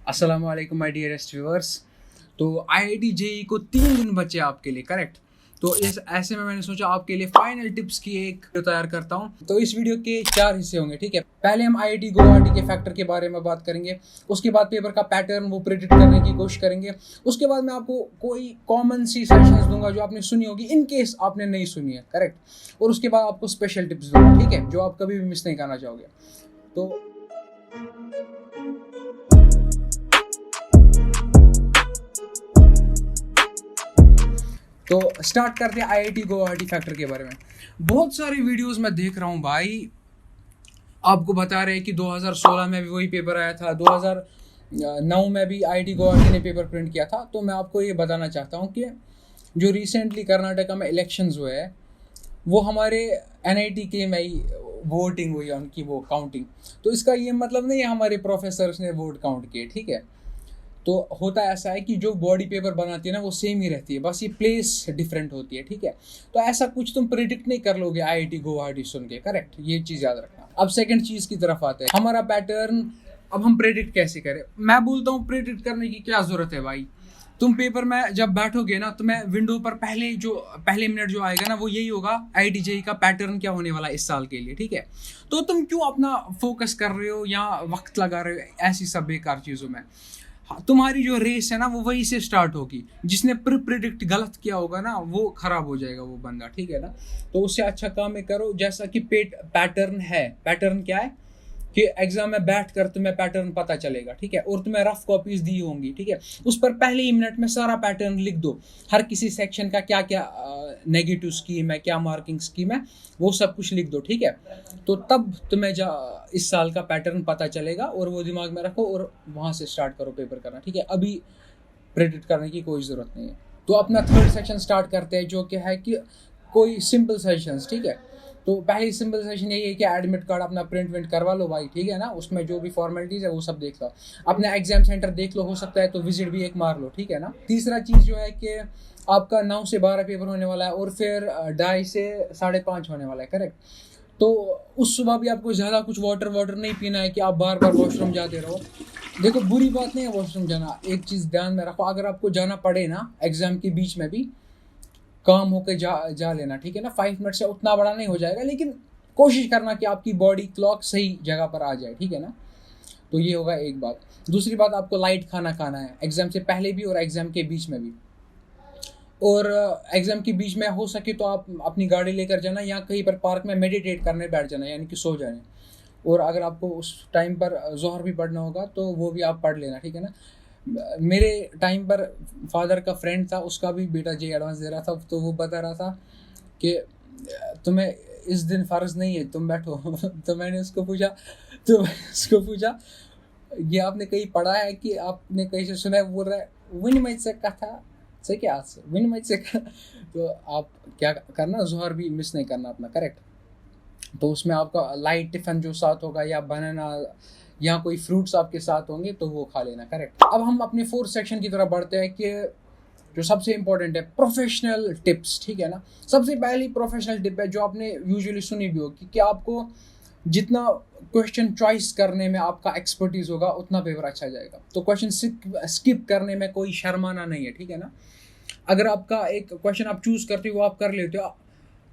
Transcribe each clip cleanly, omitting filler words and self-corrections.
अस्सलाम वालेकुम my dearest viewers. तो आईआईटी जेई को 3 दिन बचे आपके लिए, करेक्ट। तो इस ऐसे में मैंने सोचा आपके लिए फाइनल टिप्स की एक वीडियो तैयार करता हूं। तो इस वीडियो के 4 हिस्से होंगे, ठीक है। पहले हम आईआईटी गुवाहाटी के फैक्टर के बारे में बात करेंगे। उसके बाद पेपर का पैटर्न वो प्रिडिक्ट करने की कोशिश करेंगे। उसके बाद मैं आपको कोई कॉमन सी सेशंस दूंगा जो आपने सुनी होगी, इन केस आपने नहीं सुनी है, करेक्ट। और उसके बाद आपको स्पेशल टिप्स दूंगा, ठीक है, जो आप कभी भी मिस नहीं करना चाहोगे। तो तो स्टार्ट करते हैं आईआईटी गुवाहाटी फैक्टर के बारे में। बहुत सारी वीडियोस मैं देख रहा हूँ भाई, आपको बता रहे हैं कि 2016 में भी वही पेपर आया था, 2009 में भी आईआईटी गुवाहाटी ने पेपर प्रिंट किया था। तो मैं आपको ये बताना चाहता हूँ कि जो रिसेंटली कर्नाटका में इलेक्शंस हुए हैं, वो हमारे एनआईटी के में ही वोटिंग हुई है, उनकी वो काउंटिंग। तो इसका ये मतलब नहीं है हमारे प्रोफेसर्स ने वोट काउंट किए, ठीक है। तो होता ऐसा है कि जो बॉडी पेपर बनाती है ना, वो सेम ही रहती है, बस ये प्लेस डिफरेंट होती है, ठीक है। तो ऐसा कुछ तुम प्रिडिक्ट नहीं कर लोगे आईआईटी गुवाहाटी सुन के, करेक्ट। ये चीज़ याद रखना। अब सेकंड चीज़ की तरफ आते हैं, हमारा पैटर्न। अब हम प्रिडिक्ट कैसे करें? मैं बोलता हूँ प्रिडिक्ट करने की क्या ज़रूरत है भाई। तुम पेपर में जब बैठोगे ना, तो मैं विंडो पर पहले मिनट जो आएगा ना, वो यही होगा आईआईटी जेईई का पैटर्न क्या होने वाला है इस साल के लिए, ठीक है। तो तुम क्यों अपना फोकस कर रहे हो या वक्त लगा रहे हो ऐसी सब बेकार चीज़ों में? तुम्हारी जो रेस है ना, वो वहीं से स्टार्ट होगी। जिसने प्रिडिक्ट गलत किया होगा ना, वो खराब हो जाएगा वो बंदा, ठीक है ना। तो उससे अच्छा काम करो, जैसा कि पैटर्न है। पैटर्न क्या है कि एग्जाम में बैठकर तुम्हें पैटर्न पता चलेगा, ठीक है। और तुम्हें रफ कॉपीज दी होंगी, ठीक है। उस पर पहले ही मिनट में सारा पैटर्न लिख दो। हर किसी सेक्शन का क्या क्या नेगेटिव स्कीम है, क्या मार्किंग स्कीम है, वो सब कुछ लिख दो, ठीक है। तो तब तुम्हें इस साल का पैटर्न पता चलेगा, और वो दिमाग में रखो और वहाँ से स्टार्ट करो पेपर करना, ठीक है। अभी प्रेडिक्ट करने की कोई ज़रूरत नहीं है। तो अपना थर्ड सेक्शन स्टार्ट करते हैं, जो क्या है कि कोई सिंपल सेशंस, ठीक है। तो पहली सिंपल सेशन यही है कि एडमिट कार्ड अपना प्रिंट करवा लो भाई, ठीक है ना। उसमें जो भी फॉर्मेलिटीज़ है वो सब देख लो, अपना एग्जाम सेंटर देख लो, हो सकता है तो विजिट भी एक मार लो, ठीक है ना। तीसरा चीज़ जो है कि आपका 9 से 12 पेपर होने वाला है, और फिर 2:30 से 5:30 होने वाला है, करेक्ट। तो उस सुबह भी आपको ज़्यादा कुछ वाटर नहीं पीना है कि आप बार बार वॉशरूम जाते रहो। देखो, बुरी बात नहीं है वॉशरूम जाना, एक चीज़ ध्यान में रखो, अगर आपको जाना पड़े ना एग्जाम के बीच में भी, काम होकर जा लेना, ठीक है ना। 5 मिनट से उतना बड़ा नहीं हो जाएगा, लेकिन कोशिश करना कि आपकी बॉडी क्लॉक सही जगह पर आ जाए, ठीक है ना। तो ये होगा एक बात। दूसरी बात, आपको लाइट खाना खाना है एग्जाम से पहले भी और एग्जाम के बीच में भी। और एग्जाम के बीच में हो सके तो आप अपनी गाड़ी लेकर जाना, या कहीं पर पार्क में मेडिटेट करने बैठ जाना, यानी कि सो जाने। और अगर आपको उस टाइम पर जोहर भी पढ़ना होगा तो वो भी आप पढ़ लेना, ठीक है ना। मेरे टाइम पर फादर का फ्रेंड था, उसका भी बेटा जे एडवांस दे रहा था, तो वो बता रहा था कि तुम्हें इस दिन फ़र्ज नहीं है, तुम बैठो। तो मैंने उसको पूछा ये आपने कहीं पढ़ा है कि आपने कहीं से सुना है? बोल रहा है विनिमय से कथा से क्या से विनिमय से। तो आप क्या करना, जोहर भी मिस नहीं करना अपना, करेक्ट। तो उसमें आपका लाइट टिफिन जो साथ होगा, या बनाना या कोई फ्रूट्स आपके साथ होंगे, तो वो खा लेना, करेक्ट। अब हम अपने फोर्थ सेक्शन की तरफ बढ़ते हैं कि जो सबसे इंपॉर्टेंट है प्रोफेशनल टिप्स, ठीक है ना। सबसे पहली प्रोफेशनल टिप है जो आपने यूजुअली सुनी भी होगी कि आपको जितना क्वेश्चन चॉइस करने में आपका एक्सपर्टीज होगा, उतना पेपर अच्छा जाएगा। तो क्वेश्चन स्किप करने में कोई शर्माना नहीं है, ठीक है ना। अगर आपका एक क्वेश्चन आप चूज करते हो, वो आप कर लेते हो,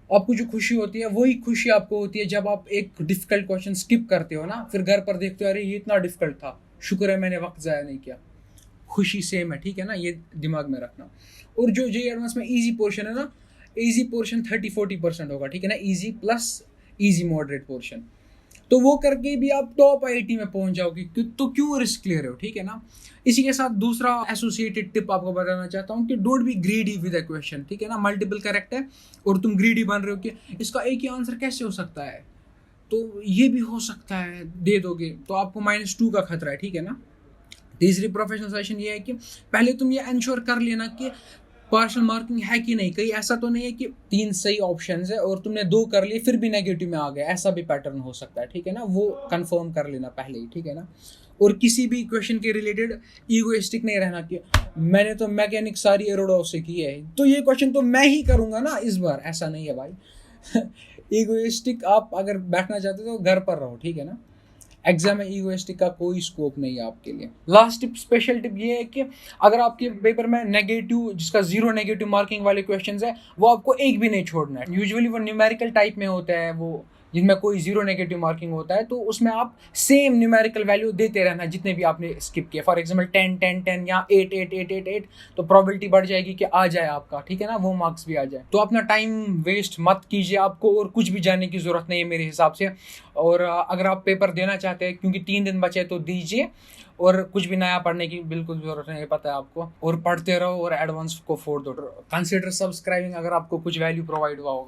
आपको जो खुशी होती है वही खुशी आपको होती है जब आप एक डिफिकल्ट क्वेश्चन स्किप करते हो ना, फिर घर पर देखते हो अरे ये इतना डिफिकल्ट था, शुक्र है मैंने वक्त ज़ाया नहीं किया। खुशी सेम है, ठीक है ना, ये दिमाग में रखना। और जो जेईई एडवांस में इजी पोर्शन है ना, इजी पोर्शन 30-40% होगा, ठीक है ना। Easy plus easy moderate portion, तो वो करके भी आप टॉप आईआईटी में पहुंच जाओगे, तो क्यों रिस्क ले रहे हो, ठीक है ना। इसी के साथ दूसरा एसोसिएटेड टिप आपको बताना चाहता हूँ कि don't be greedy with a question, ठीक है ना। मल्टीपल करेक्ट है और तुम ग्रीडी बन रहे हो कि इसका एक ही आंसर कैसे हो सकता है, तो ये भी हो सकता है, दे दोगे तो आपको -2 का खतरा है, ठीक है ना। तीसरी प्रोफेशनल सेशन ये है कि पहले तुम ये इंश्योर कर लेना कि पार्शियल मार्किंग है कि नहीं। कहीं ऐसा तो नहीं है कि 3 सही ऑप्शंस है और तुमने 2 कर लिए फिर भी नेगेटिव में आ गया, ऐसा भी पैटर्न हो सकता है, ठीक है ना। वो कंफर्म कर लेना पहले ही, ठीक है ना। और किसी भी क्वेश्चन के रिलेटेड ईगोइस्टिक नहीं रहना कि मैंने तो मैकेनिक सारी एरोडो से की है, तो ये क्वेश्चन तो मैं ही करूँगा ना इस बार, ऐसा नहीं है भाई। ईगोइस्टिक आप अगर बैठना चाहते हो तो घर पर रहो, ठीक है ना। एग्जाम में ईगोइस्टिक का कोई स्कोप नहीं है आपके लिए। लास्ट टिप, स्पेशल टिप ये है कि अगर आपके पेपर में नेगेटिव, जिसका 0 नेगेटिव मार्किंग वाले क्वेश्चंस है, वो आपको एक भी नहीं छोड़ना है। यूजुअली वो न्यूमेरिकल टाइप में होता है, वो जिनमें कोई 0 नेगेटिव मार्किंग होता है, तो उसमें आप सेम न्यूमेरिकल वैल्यू देते रहना जितने भी आपने स्किप किए। फॉर एग्जाम्पल 10 10 10 या 8 8 8 8 8, तो प्रोबेबिलिटी बढ़ जाएगी कि आ जाए आपका, ठीक है ना, वो मार्क्स भी आ जाए। तो अपना टाइम वेस्ट मत कीजिए, आपको और कुछ भी जानने की जरूरत नहीं है मेरे हिसाब से। और अगर आप पेपर देना चाहते हैं, क्योंकि 3 दिन बचे, तो दीजिए, और कुछ भी नया पढ़ने की बिल्कुल जरूरत नहीं है, पता है आपको, और पढ़ते रहो और एडवांस को फोड़ दो। कंसिडर सब्सक्राइबिंग अगर आपको कुछ वैल्यू प्रोवाइड हुआ होगा।